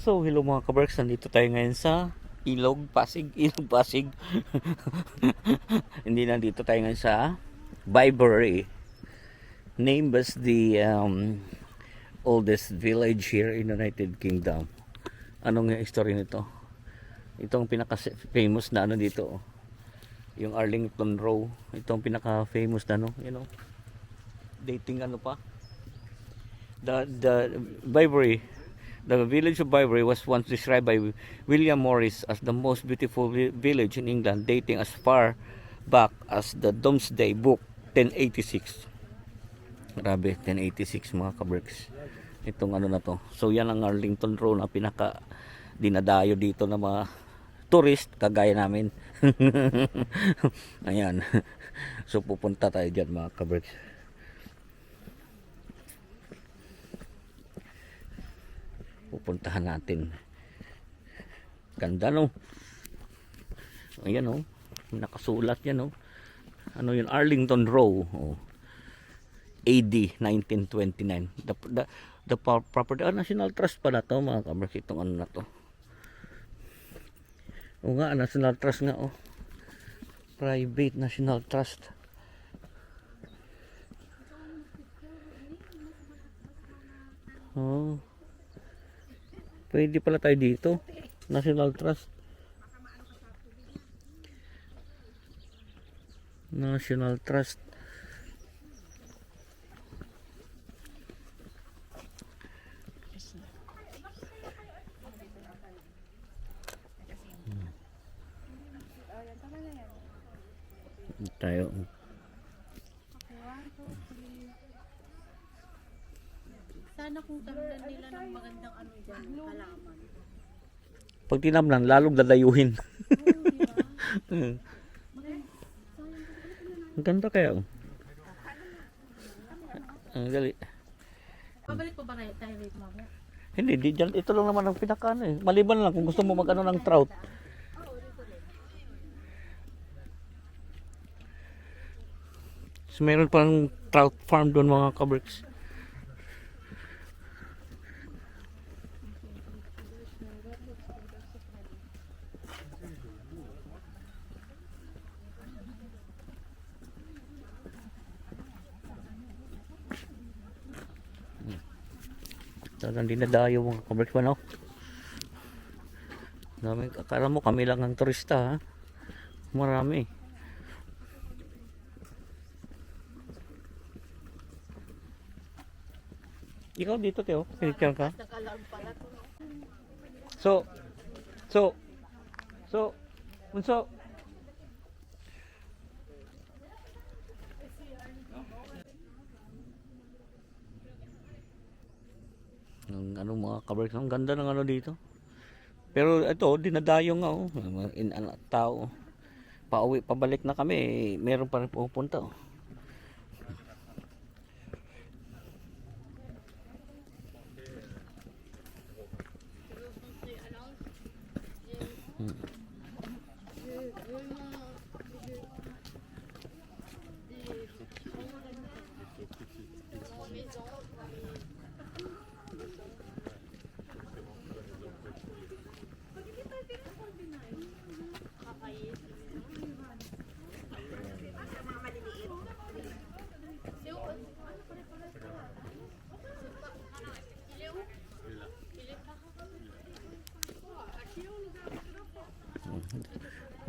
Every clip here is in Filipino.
So, hello mga kabarks, nandito tayo ngayon sa Ilog Pasig. Hindi, nandito tayo ngayon sa Vibery, named as the oldest village here in United Kingdom. Anong history nito? Itong pinaka-famous na ano dito, oh. Yung Arlington Row. Itong pinaka-famous na dating ano pa. The Vibery. The village of Vibery was once described by William Morris as the most beautiful village in England, dating as far back as the Domesday Book, 1086. Grabe, 1086 mga kabricks. Itong ano na to. So yan ang Arlington Road na pinaka dinadayo dito na mga tourist kagaya namin. Ayan. So pupunta tayo dyan mga kabricks. Pupuntahan natin. Ganda no. Ayan oh. Nakasulat yan oh. Ano yun? Arlington Row. Oh. AD 1929. The property National Trust pala to mga kabricks. Itong ano na to. O nga, National Trust nga oh. Private National Trust. Oh. Pwede pala tayo dito. National Trust. National Trust. Tayo. Sana kung tamlan nila ng magandang ano dyan, halaman. Pag tinamnan, lalong dadayuhin. Ang ganda kaya. Ang gali. Pabalik pa ba tayo rate mo? Hindi, di dyan. Ito lang naman ang pinaka ano eh. Maliban lang kung gusto mo mag-ano ng trout. So, meron pang trout farm doon mga kabricks. Talagang dinadayo mga kabricks pa no? Dami, akala mo kami lang ang turista ha? Marami. Ikaw dito Teo, pinicture ka? So unso ang ano mga kabricks, ang ganda ng ano dito. Pero ito, dinadayo nga oh. Tao. Pauwi, pabalik na kami, meron pa rin pupunta oh.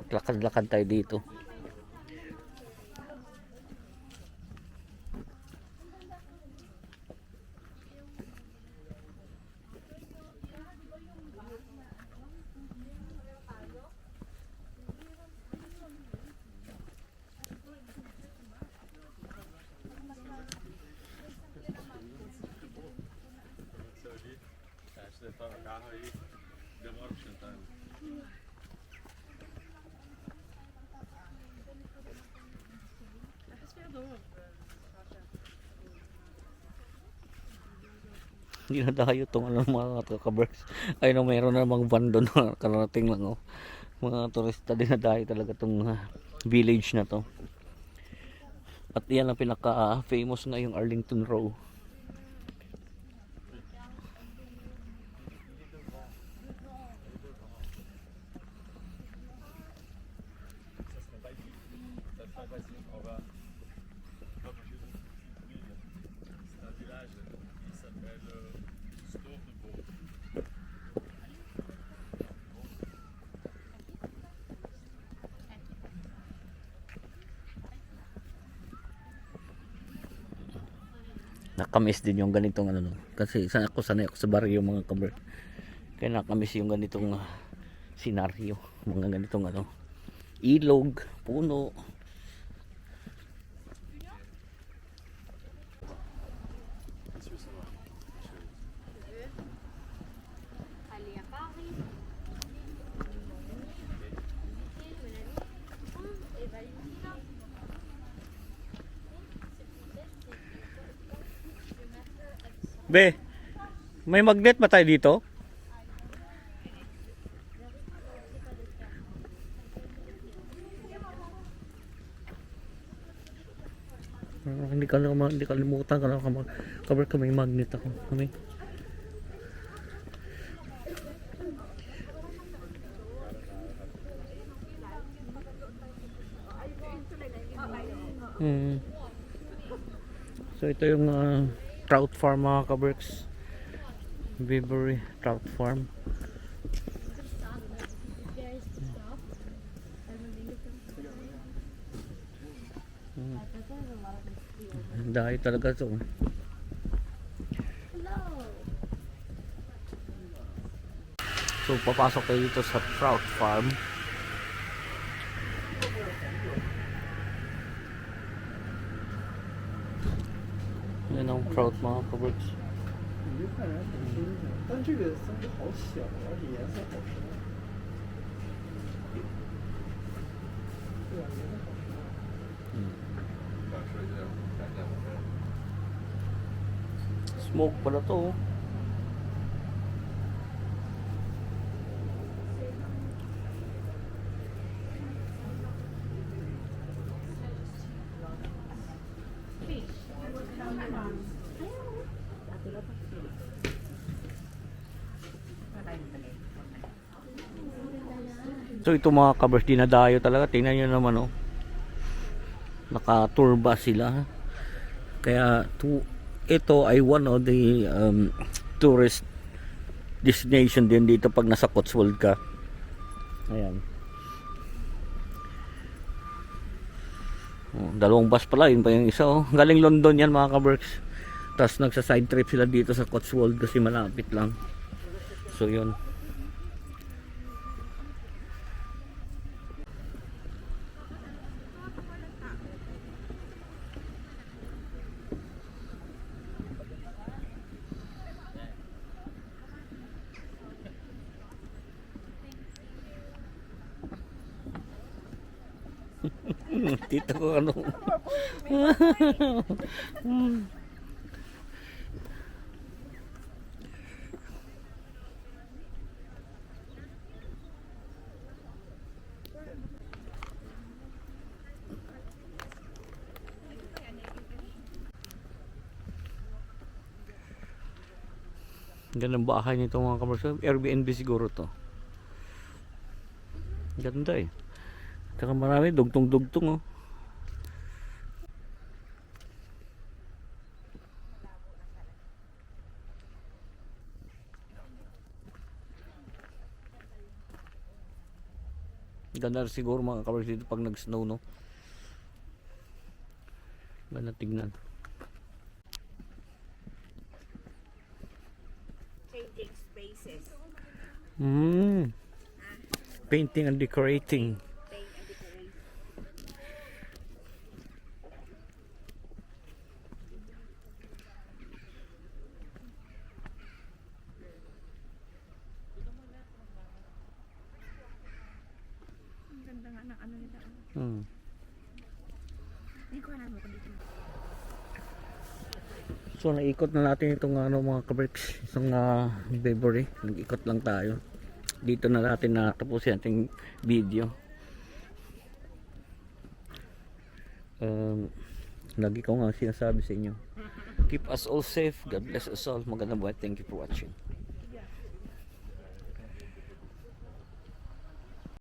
Maglakad-lakad tayo dito. Dinadayo itong ano, mga kabricks. Ay no, meron na namang van doon na kararating lang oh. Mga turista dinadayo talaga itong village na to. At yan ang pinaka famous ngayong Arlington Row. nakakamis din yung ganitong ano, no? Kasi sanay ako sa baryo mga kaber. Kaya nakakamis yung ganitong senaryo, mga ganitong ano, ilog, puno. Be, may magnet ba tayo dito? Hindi kalimutan ka lang cover ka may magnet ako. Kami. So ito yung trout farm mga kaberks. Vivery trout farm. Dahil talaga ito. So papasok tayo dito sa trout farm. Yan ang trout mga kaberks. 鱼看着还挺新鲜，但这个三只好小，而且颜色好深。对啊，颜色好深。Smoke pala to. So ito mga kabers, dinadayo talaga. Tingnan nyo naman oh. Naka-turba sila. Kaya ito ay one of the tourist destination din dito pag nasa Cotswold ka. Ayan. Oh, dalawang bus pala, yun pa yung isa oh. Galing London yan mga kabers. Tapos nagsa side trip sila dito sa Cotswold kasi malapit lang. So yun. Tito ko ano. Ganda ng bahay nito mga kamerso. Airbnb siguro to. Ganda eh. Tsaka marami dugtong-dugtong oh. Ganda siguro mga kamerso dito pag nag-snow no. Ganda tignan. Changing spaces. Painting and decorating. Paint and decoration. Ang ganda nga ng ano nila. Hindi ko alam kung dito. So naikot na natin itong ano mga kabricks, isang Vivery. Nag-ikot lang tayo. Dito na natin natapusin ating video. Lagi ko nga sinasabi sa inyo. Keep us all safe. God bless us all. Magandang buhay. Thank you for watching.